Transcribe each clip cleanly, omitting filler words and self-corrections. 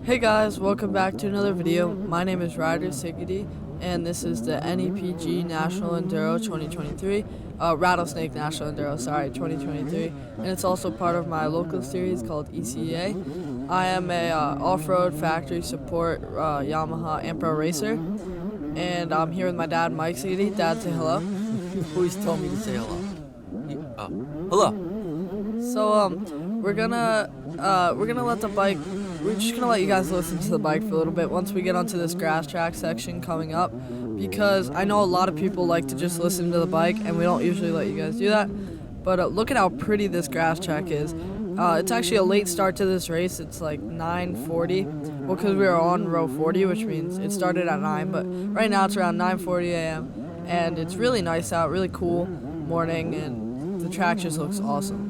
Hey guys, welcome back to another video. My name is Ryder Sigety, and this is the NEPG National Enduro 2023, Rattlesnake National Enduro, 2023, and it's also part of my local series called ECA. I am a off-road factory support Yamaha AmPro racer, and I'm here with my dad, Mike Sigety. Dad, say hello. Who's told me to say hello? Hello. So we're gonna let the bike. We're just gonna let you guys listen to the bike for a little bit once we get onto this grass track section coming up, because I know a lot of people like to just listen to the bike, and we don't usually let you guys do that. But look at how pretty this grass track is. It's actually a late start to this race. It's like 9:40. Well, because we were on row 40, which means it started at 9. But right now it's around 9:40 a.m. and it's really nice out, really cool morning, and the track just looks awesome.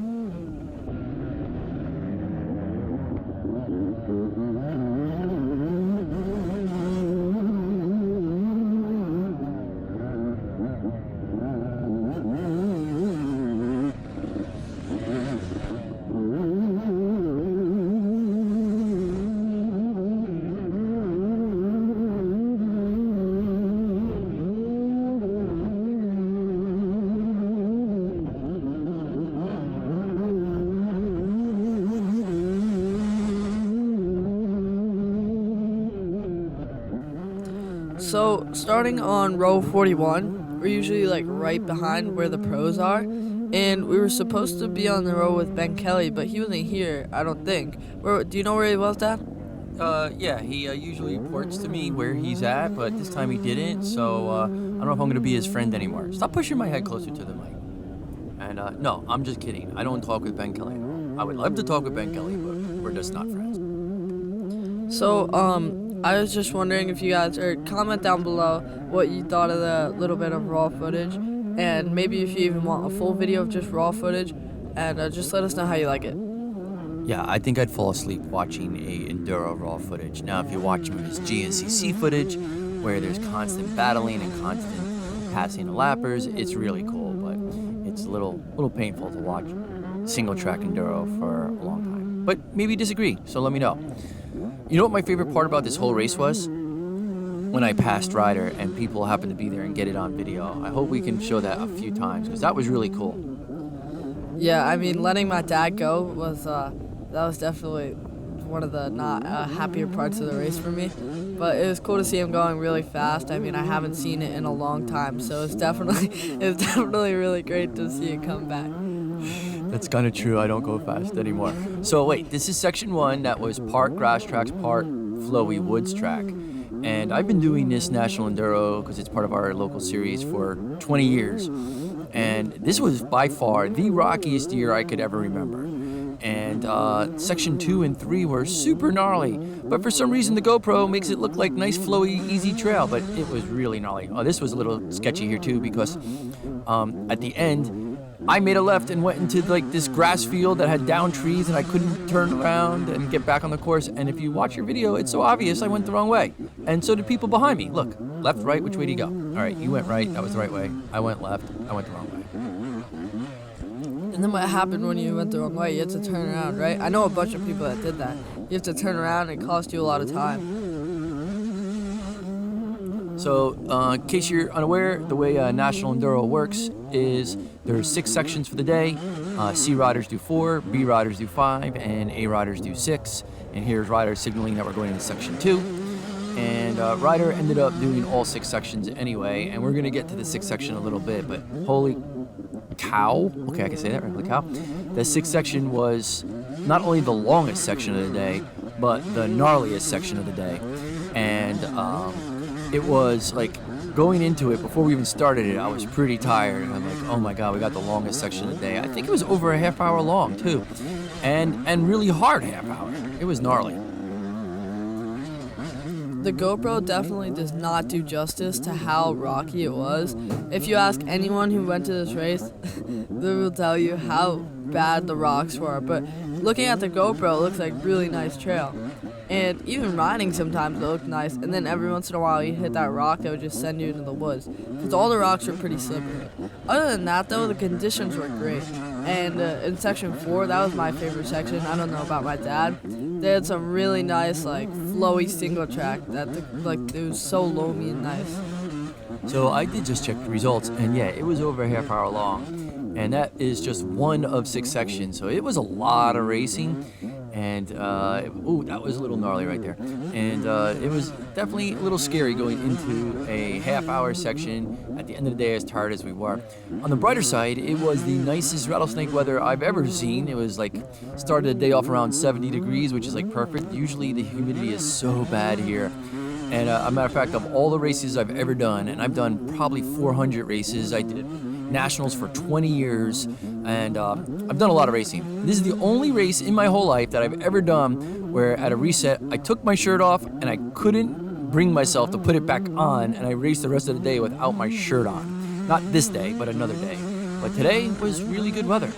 So, starting on row 41, we're usually like right behind where the pros are, and we were supposed to be on the row with Ben Kelly, but he wasn't here, I don't think. Do you know where he was, Dad? Yeah, he usually reports to me where he's at, but this time he didn't, so I don't know if I'm going to be his friend anymore. Stop pushing my head closer to the mic. And no, I'm just kidding. I don't talk with Ben Kelly anymore. I would love to talk with Ben Kelly, but we're just not friends. So, I was just wondering if you guys, or comment down below what you thought of the little bit of raw footage, and maybe if you even want a full video of just raw footage, and just let us know how you like it. Yeah, I think I'd fall asleep watching a Enduro raw footage. Now, if you're watching this GNCC footage, where there's constant battling and constant passing of lappers, it's really cool, but it's a little painful to watch single track Enduro for a long time. But maybe you disagree, so let me know. You know what my favorite part about this whole race was? When I passed Ryder and people happened to be there and get it on video. I hope we can show that a few times, because that was really cool. Yeah, I mean, letting my dad go was that was definitely one of the not happier parts of the race for me. But it was cool to see him going really fast. I mean, I haven't seen it in a long time, so it's definitely really great to see it come back. That's kind of true. I don't go fast anymore. So wait, this is section 1. That was part grass tracks, part flowy woods track. And I've been doing this National Enduro because it's part of our local series for 20 years. And this was by far the rockiest year I could ever remember. And section 2 and 3 were super gnarly. But for some reason, the GoPro makes it look like nice, flowy, easy trail. But it was really gnarly. Oh, this was a little sketchy here too, because at the end, I made a left and went into like this grass field that had down trees, and I couldn't turn around and get back on the course. And if you watch your video, it's so obvious I went the wrong way. And so did people behind me. Look, left, right, which way do you go? All right, you went right, that was the right way. I went left, I went the wrong way. And then what happened when you went the wrong way? You had to turn around, right? I know a bunch of people that did that. You have to turn around, and it cost you a lot of time. So, in case you're unaware, the way National Enduro works is there's 6 sections for the day. C riders do 4, B riders do 5, and A riders do 6. And here's Ryder signaling that we're going into section 2. And Ryder ended up doing all 6 sections anyway, and we're going to get to the 6th section in a little bit, but holy cow. Okay, I can say that, right? Holy cow. The 6th section was not only the longest section of the day, but the gnarliest section of the day. And it was like going into it, before we even started it, I was pretty tired. And I'm like, oh my God, we got the longest section of the day. I think it was over a half hour long too. And really hard half hour. It was gnarly. The GoPro definitely does not do justice to how rocky it was. If you ask anyone who went to this race, they will tell you how bad the rocks were. But looking at the GoPro, it looks like really nice trail. And even riding sometimes it looked nice, and then every once in a while you hit that rock that would just send you into the woods, because all the rocks were pretty slippery. Other than that though, the conditions were great. And in section 4, that was my favorite section. I don't know about my dad, they had some really nice, like, flowy single track that, it was so loamy and nice. So I did just check the results, and yeah, it was over a half hour long, and that is just one of 6 sections. So it was a lot of racing, and ooh, that was a little gnarly right there. And it was definitely a little scary going into a half-hour section. At the end of the day, as tired as we were. On the brighter side, it was the nicest rattlesnake weather I've ever seen. It was like started the day off around 70 degrees, which is like perfect. Usually the humidity is so bad here. And a matter of fact, of all the races I've ever done, and I've done probably 400 races, I did nationals for 20 years, and I've done a lot of racing. This is the only race in my whole life that I've ever done where at a reset, I took my shirt off and I couldn't bring myself to put it back on, and I raced the rest of the day without my shirt on. Not this day, but another day. But today was really good weather.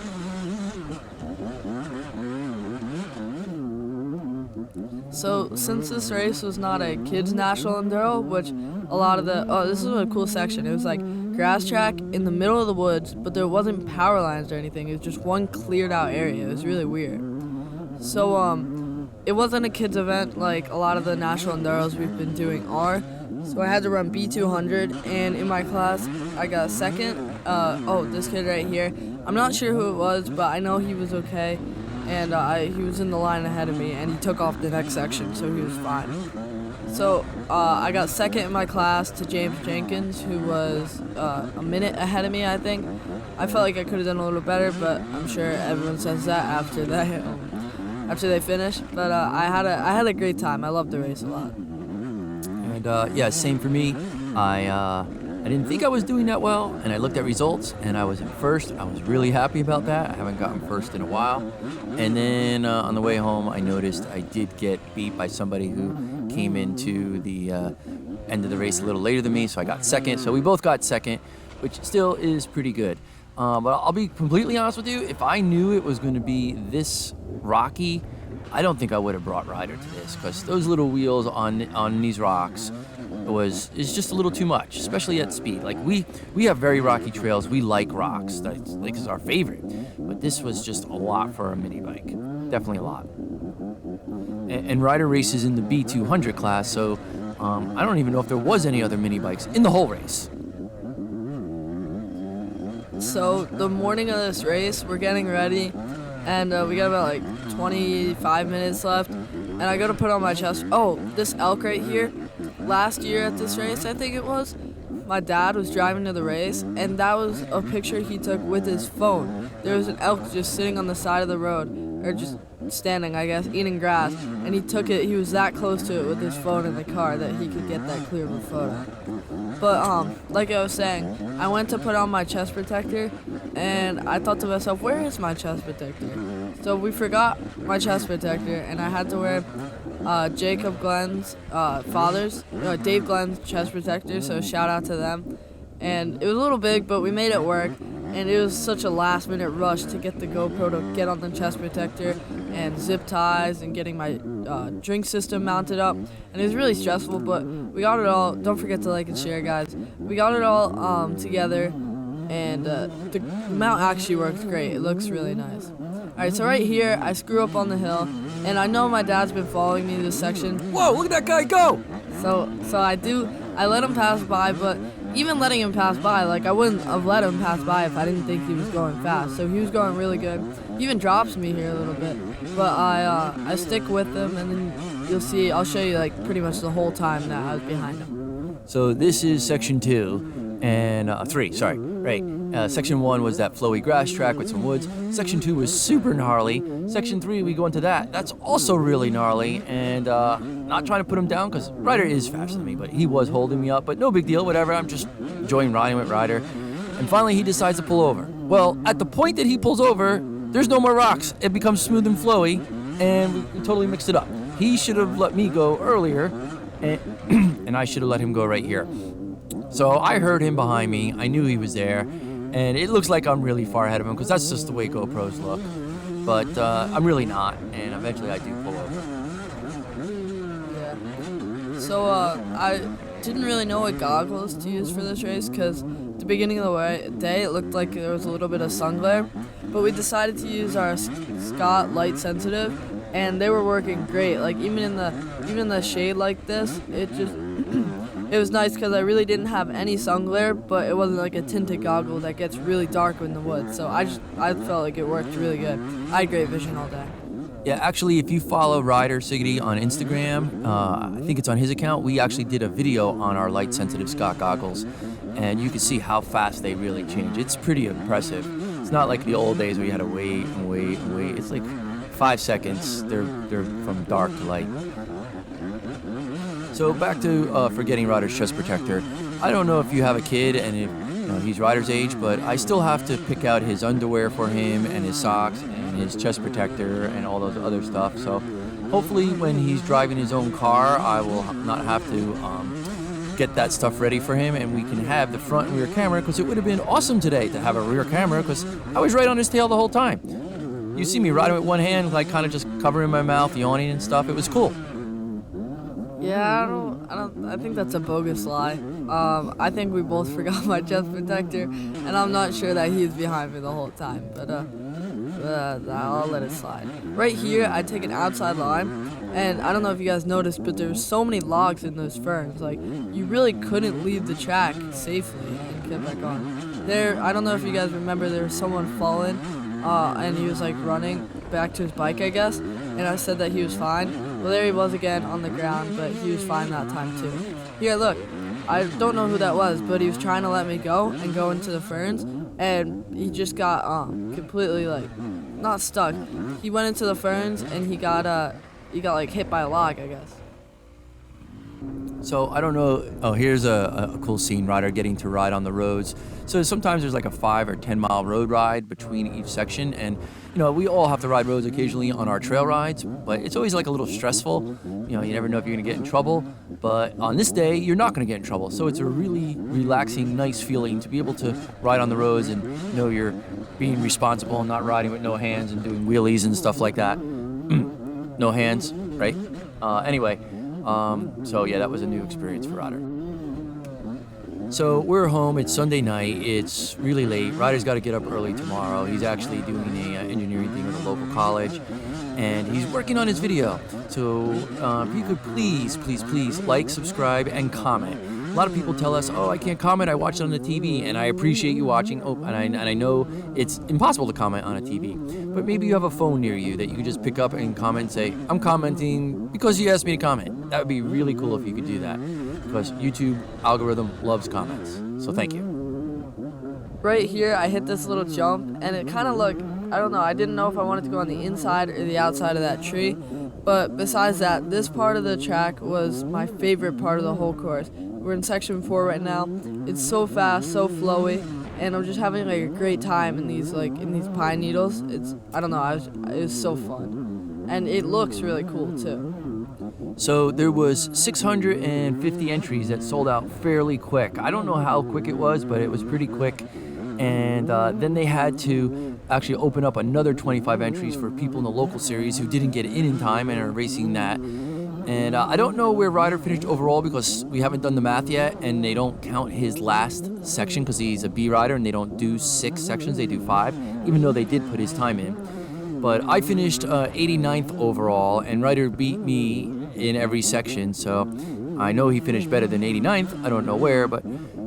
So since this race was not a kids national enduro, which a lot of this is a cool section. It was like grass track in the middle of the woods, but there wasn't power lines or anything. It was just one cleared out area. It was really weird. So it wasn't a kids event like a lot of the national enduros we've been doing are. So I had to run B200, and in my class I got second. This kid right here. I'm not sure who it was, but I know he was okay. And he was in the line ahead of me, and he took off the next section, so he was fine. So I got second in my class to James Jenkins, who was a minute ahead of me, I think. I felt like I could have done a little better, but I'm sure everyone says that after they finish. But I had a great time. I loved the race a lot. And yeah, same for me. I didn't think I was doing that well, and I looked at results, and I was in first. I was really happy about that. I haven't gotten first in a while. And then on the way home, I noticed I did get beat by somebody who came into the end of the race a little later than me, so I got second. So we both got second, which still is pretty good. But I'll be completely honest with you, if I knew it was going to be this rocky, I don't think I would have brought Ryder to this, because those little wheels on these rocks is just a little too much, especially at speed. Like we have very rocky trails. We like rocks. That's like is our favorite. But this was just a lot for a mini bike. Definitely a lot. And Ryder races in the B200 class, so I don't even know if there was any other mini bikes in the whole race. So the morning of this race, we're getting ready, and we got about like 25 minutes left, and I go to put on my chest. Oh, this elk right here. Last year at this race, I think it was, my dad was driving to the race, and that was a picture he took with his phone. There was an elk just sitting on the side of the road, or just standing, I guess, eating grass, and he took it, he was that close to it with his phone in the car that he could get that clear of a photo. But, like I was saying, I went to put on my chest protector, and I thought to myself, where is my chest protector? So we forgot my chest protector, and I had to wear Jacob Glenn's Dave Glenn's chest protector, so shout out to them. And it was a little big, but we made it work, and it was such a last minute rush to get the GoPro to get on the chest protector and zip ties and getting my drink system mounted up, and it was really stressful, but we got it all. Don't forget to like and share, guys. We got it all together, and the mount actually works great. It looks really nice. Alright, so right here, I screw up on the hill, and I know my dad's been following me this section. Whoa, look at that guy go! So I let him pass by, but even letting him pass by, like I wouldn't have let him pass by if I didn't think he was going fast. So he was going really good. He even drops me here a little bit, but I stick with him, and then you'll see, I'll show you like pretty much the whole time that I was behind him. So this is section 2, and 3, sorry, right. Section 1 was that flowy grass track with some woods. Section 2 was super gnarly. Section 3, we go into that. That's also really gnarly, and not trying to put him down, because Ryder is faster than me, but he was holding me up, but no big deal, whatever. I'm just enjoying riding with Ryder. And finally, he decides to pull over. Well, at the point that he pulls over, there's no more rocks. It becomes smooth and flowy, and we totally mixed it up. He should have let me go earlier, and I should have let him go right here. So I heard him behind me. I knew he was there. And it looks like I'm really far ahead of him, because that's just the way GoPros look. But I'm really not, and eventually I do pull over. Yeah. So I didn't really know what goggles to use for this race, because at the beginning of the day it looked like there was a little bit of sun glare. But we decided to use our Scott Light Sensitive, and they were working great. Like even in the shade like this, it just it was nice because I really didn't have any sun glare, but it wasn't like a tinted goggle that gets really dark in the woods. So I felt like it worked really good. I had great vision all day. Yeah, actually, if you follow Ryder Sigety on Instagram, I think it's on his account, we actually did a video on our light-sensitive Scott goggles, and you can see how fast they really change. It's pretty impressive. It's not like the old days where you had to wait and wait and wait. It's like 5 seconds. They're from dark to light. So back to forgetting Ryder's chest protector. I don't know if you have a kid and if he's Ryder's age, but I still have to pick out his underwear for him and his socks and his chest protector and all those other stuff. So hopefully when he's driving his own car, I will not have to get that stuff ready for him, and we can have the front and rear camera, because it would have been awesome today to have a rear camera, because I was right on his tail the whole time. You see me riding with one hand, like kind of just covering my mouth, yawning and stuff. It was cool. Yeah, I think that's a bogus lie. I think we both forgot my chest protector, and I'm not sure that he's behind me the whole time, but I'll let it slide. Right here, I take an outside line, and I don't know if you guys noticed, but there's so many logs in those ferns. Like, you really couldn't leave the track safely and get back on. I don't know if you guys remember, there was someone fallen, and he was like running back to his bike, I guess, and I said that he was fine. Well, there he was again on the ground, but he was fine that time too. Here, look, I don't know who that was, but he was trying to let me go and go into the ferns, and he just got completely like not stuck. He went into the ferns and he got like hit by a log, I guess. So I don't know. Oh, here's a cool scene, Ryder getting to ride on the roads. So sometimes there's like a 5 or 10 mile road ride between each section, and we all have to ride roads occasionally on our trail rides, but it's always like a little stressful. You never know if you're gonna get in trouble, but on this day you're not gonna get in trouble. So it's a really relaxing, nice feeling to be able to ride on the roads and know you're being responsible and not riding with no hands and doing wheelies and stuff like that. No hands, right? Anyway. So yeah, that was a new experience for Ryder. So we're home, it's Sunday night, it's really late. Ryder's got to get up early tomorrow. He's actually doing an engineering thing with a local college, and he's working on his video. So if you could please like, subscribe, and comment. A lot of people tell us, I can't comment, I watch it on the TV, and I appreciate you watching. And I know it's impossible to comment on a TV, but maybe you have a phone near you that you can just pick up and comment and say, I'm commenting because you asked me to comment. That would be really cool if you could do that, because YouTube algorithm loves comments. So thank you. Right here, I hit this little jump, and it kind of looked, I don't know, I didn't know if I wanted to go on the inside or the outside of that tree, but besides that, this part of the track was my favorite part of the whole course. We're in section 4 right now. It's so fast, so flowy, and I'm just having like a great time in these pine needles. I don't know, it was so fun, and it looks really cool too. So there was 650 entries that sold out fairly quick. I don't know how quick it was, but it was pretty quick. And then they had to actually open up another 25 entries for people in the local series who didn't get in time and are racing that. And I don't know where Ryder finished overall, because we haven't done the math yet, and they don't count his last section because he's a B rider, and they don't do 6 sections, they do 5, even though they did put his time in. But I finished 89th overall, and Ryder beat me in every section, so I know he finished better than 89th. I don't know where, but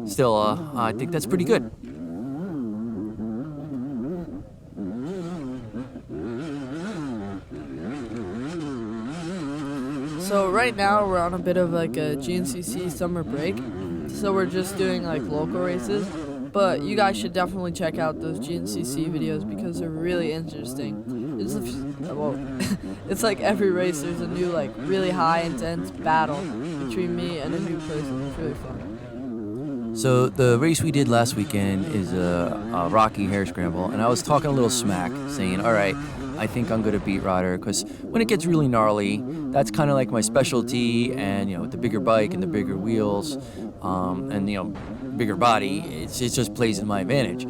still, I think that's pretty good. So right now we're on a bit of like a GNCC summer break, so we're just doing like local races, but you guys should definitely check out those GNCC videos because they're really interesting. It's like every race there's a new like really high intense battle between me and a new person. It's really fun. So the race we did last weekend is a Rocky Hare Scramble, and I was talking a little smack, saying, all right, I think I'm going to beat Ryder, because when it gets really gnarly, that's kind of like my specialty, and with the bigger bike and the bigger wheels, and bigger body, it just plays in my advantage.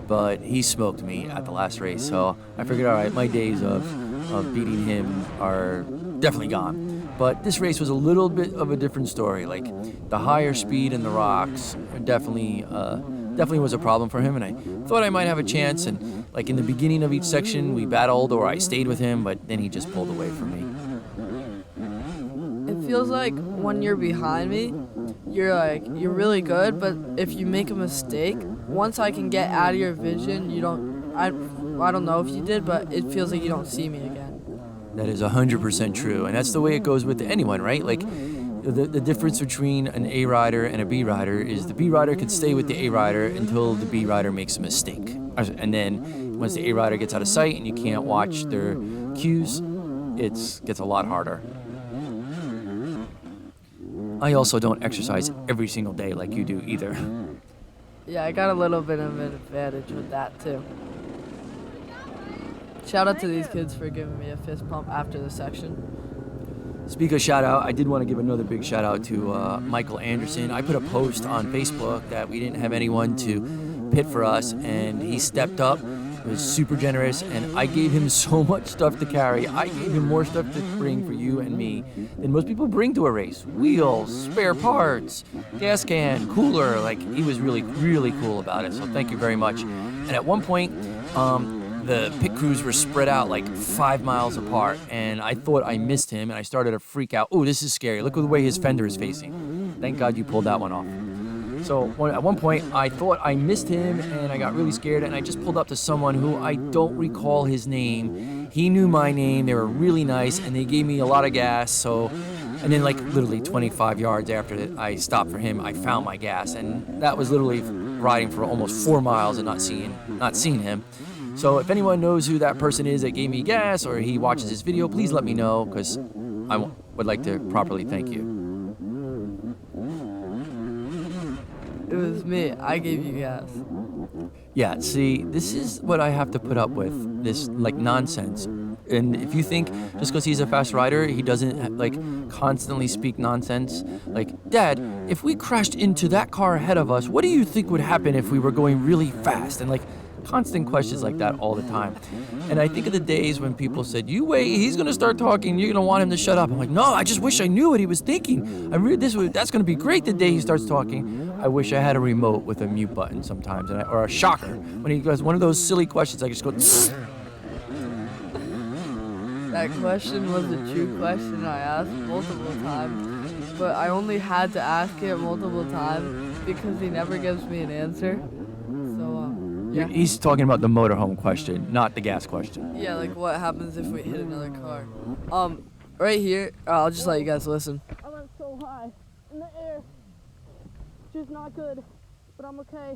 But he smoked me at the last race, so I figured, all right, my days of beating him are definitely gone. But this race was a little bit of a different story. Like, the higher speed and the rocks definitely definitely was a problem for him, and I thought I might have a chance. And like in the beginning of each section, we battled, or I stayed with him, but then he just pulled away from me. It feels like when you're behind me, you're really good, but if you make a mistake, once I can get out of your vision, I don't know if you did, but it feels like you don't see me again. That is 100% true, and that's the way it goes with anyone, right? Like, the difference between an A rider and a B rider is the B rider can stay with the A rider until the B rider makes a mistake. And then once the A rider gets out of sight and you can't watch their cues, it gets a lot harder. I also don't exercise every single day like you do either. Yeah, I got a little bit of an advantage with that too. Shout out to these kids for giving me a fist pump after the section. Speak of shout out, I did want to give another big shout out to Michael Anderson. I put a post on Facebook that we didn't have anyone to pit for us, and he stepped up. He was super generous, and I gave him so much stuff to carry. I gave him more stuff to bring for you and me than most people bring to a race. Wheels, spare parts, gas can, cooler. Like, he was really, really cool about it, so thank you very much. And at one point, the pit crews were spread out like 5 miles apart, and I thought I missed him, and I started to freak out. Oh, this is scary. Look at the way his fender is facing. Thank God you pulled that one off. So at one point, I thought I missed him, and I got really scared, and I just pulled up to someone who I don't recall his name. He knew my name. They were really nice, and they gave me a lot of gas. And then like literally 25 yards after I stopped for him, I found my gas, and that was literally riding for almost 4 miles and not seeing him. So if anyone knows who that person is that gave me gas, or he watches this video, please let me know, because I would like to properly thank you. It was me. I gave you gas. Yeah, see, this is what I have to put up with, this, like, nonsense. And if you think just because he's a fast rider, he doesn't, like, constantly speak nonsense. Like, Dad, if we crashed into that car ahead of us, what do you think would happen if we were going really fast? And, like, constant questions like that all the time. And I think of the days when people said, you wait, he's going to start talking, you're going to want him to shut up. I'm like, no, I just wish I knew what he was thinking. That's going to be great the day he starts talking. I wish I had a remote with a mute button sometimes, or a shocker. When he goes one of those silly questions, I just go, tss. That question was a true question I asked multiple times, but I only had to ask it multiple times because he never gives me an answer. So, yeah. He's talking about the motorhome question, not the gas question. Yeah, like what happens if we hit another car. Right here, I'll just let you guys listen. I went so high in the air. Just not good, but I'm okay.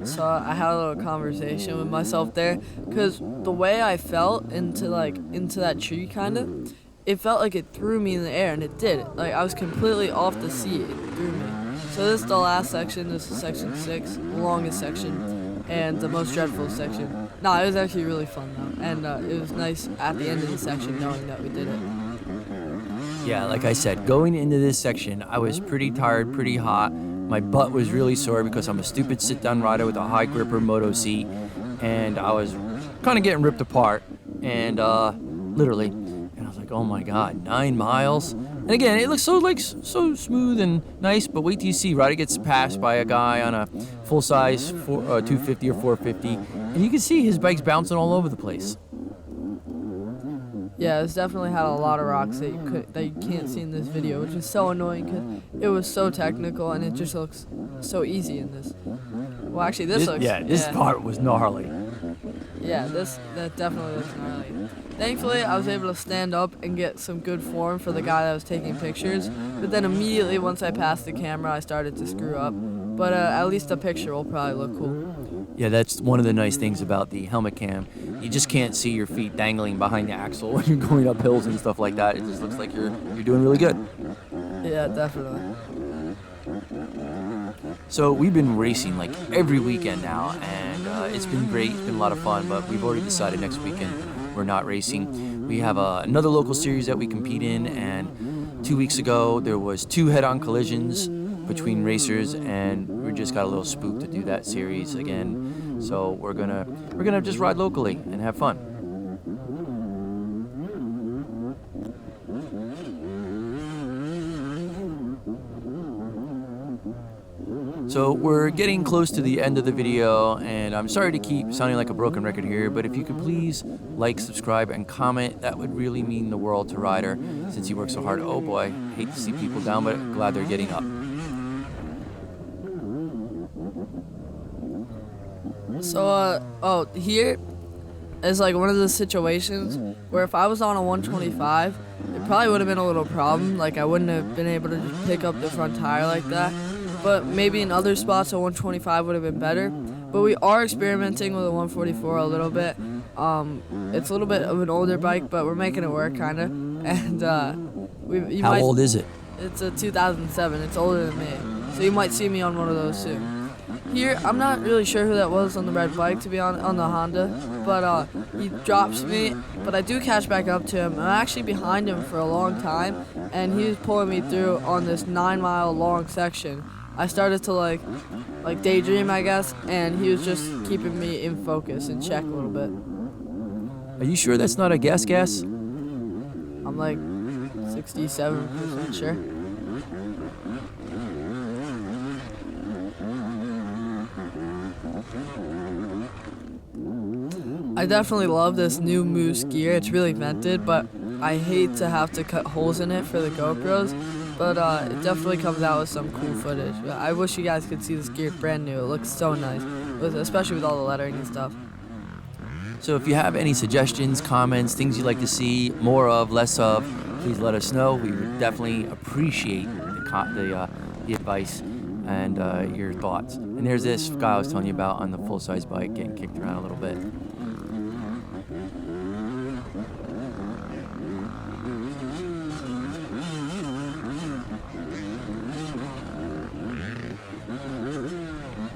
So I had a little conversation with myself there, because the way I felt into that tree kinda, it felt like it threw me in the air, and it did. Like I was completely off the seat, it threw me. So this is the last section, this is section 6, the longest section, and the most dreadful section. No, it was actually really fun though, and it was nice at the end of the section knowing that we did it. Yeah, like I said, going into this section, I was pretty tired, pretty hot. My butt was really sore because I'm a stupid sit-down rider with a high gripper moto seat, and I was kind of getting ripped apart, and literally, and I was like, oh my God, 9 miles? And again, it looks so smooth and nice, but wait till you see, Ryder gets passed by a guy on a full-size 250 or 450, and you can see his bike's bouncing all over the place. Yeah, it's definitely had a lot of rocks that you can't see in this video, which is so annoying because it was so technical and it just looks so easy in this. Well, actually, this part was gnarly. Yeah, that definitely looks gnarly. Thankfully, I was able to stand up and get some good form for the guy that was taking pictures, but then immediately once I passed the camera, I started to screw up. But at least the picture will probably look cool. Yeah, that's one of the nice things about the helmet cam. You just can't see your feet dangling behind the axle when you're going up hills and stuff like that. It just looks like you're doing really good. Yeah, definitely. So we've been racing like every weekend now, and it's been great. It's been a lot of fun, but we've already decided next weekend we're not racing. We have another local series that we compete in, and 2 weeks ago there was 2 head-on collisions between racers, and we just got a little spooked to do that series again. So we're gonna just ride locally and have fun. So we're getting close to the end of the video, and I'm sorry to keep sounding like a broken record here, but if you could please like, subscribe, and comment, that would really mean the world to Ryder, since he works so hard. Oh boy, hate to see people down, but glad they're getting up. So, here is like one of the situations where if I was on a 125, it probably would have been a little problem. Like I wouldn't have been able to just pick up the front tire like that. But maybe in other spots a 125 would have been better. But we are experimenting with a 144 a little bit. It's a little bit of an older bike, but we're making it work kind of. And How old is it? It's a 2007. It's older than me, so you might see me on one of those soon. Here, I'm not really sure who that was on the red bike, to be on the Honda, but he drops me, but I do catch back up to him. I'm actually behind him for a long time, and he was pulling me through on this 9-mile long section. I started to like daydream, I guess, and he was just keeping me in focus and check a little bit. Are you sure that's not a gas? I'm like 67% sure. I definitely love this new Moose gear. It's really vented, but I hate to have to cut holes in it for the GoPros. But it definitely comes out with some cool footage. I wish you guys could see this gear brand new. It looks so nice, especially with all the lettering and stuff. So if you have any suggestions, comments, things you'd like to see more of, less of, please let us know. We would definitely appreciate the advice and your thoughts. And there's this guy I was telling you about on the full-size bike getting kicked around a little bit.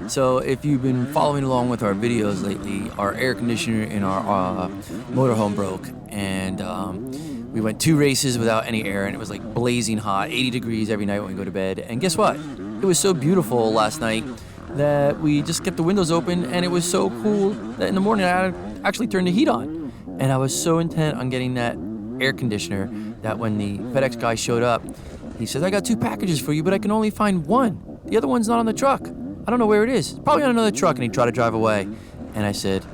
So if you've been following along with our videos lately, our air conditioner in our motorhome broke, and we went 2 races without any air, and it was like blazing hot, 80 degrees every night when we go to bed. And guess what? It was so beautiful last night that we just kept the windows open, and it was so cool that in the morning I actually turned the heat on. And I was so intent on getting that air conditioner that when the FedEx guy showed up, he says, "I got 2 packages for you, but I can only find 1. The other one's not on the truck. I don't know where it is. It's probably on another truck." And he tried to drive away. And I said,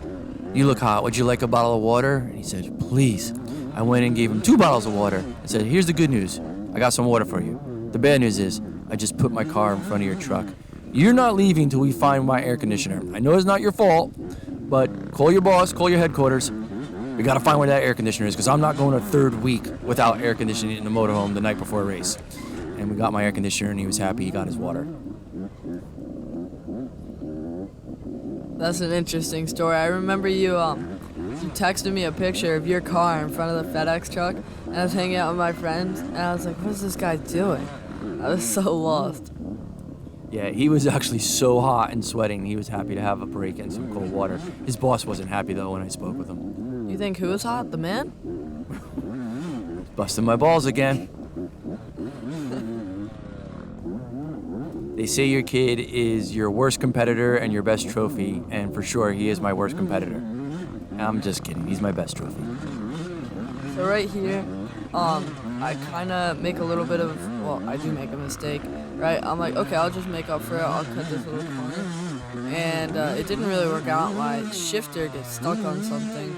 "You look hot. Would you like a bottle of water?" And he said, "Please." I went and gave him 2 bottles of water and said, "Here's the good news. I got some water for you. The bad news is I just put my car in front of your truck. You're not leaving till we find my air conditioner. I know it's not your fault, but call your boss, call your headquarters. We got to find where that air conditioner is, because I'm not going a 3rd week without air conditioning in the motorhome the night before a race." And we got my air conditioner, and he was happy. He got his water. That's an interesting story. I remember you texted me a picture of your car in front of the FedEx truck, and I was hanging out with my friends, and I was like, "What's this guy doing?" I was so lost. Yeah, he was actually so hot and sweating. He was happy to have a break and some cold water. His boss wasn't happy, though, when I spoke with him. You think who was hot? The man? Busting my balls again. They say your kid is your worst competitor and your best trophy, and for sure he is my worst competitor. I'm just kidding, he's my best trophy. So right here, I kind of make a little bit of, I do make a mistake, right? I'm like, okay, I'll just make up for it, I'll cut this little corner. And it didn't really work out. My shifter gets stuck on something,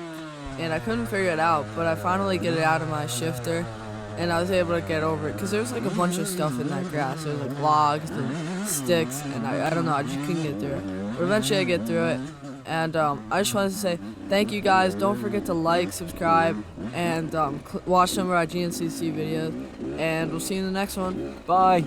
and I couldn't figure it out, but I finally get it out of my shifter, and I was able to get over it, because there was like a bunch of stuff in that grass. There was like logs and sticks, and I don't know, I just couldn't get through it. But eventually I get through it, and I just wanted to say thank you guys. Don't forget to like, subscribe, and watch some of our GNCC videos, and we'll see you in the next one. Bye.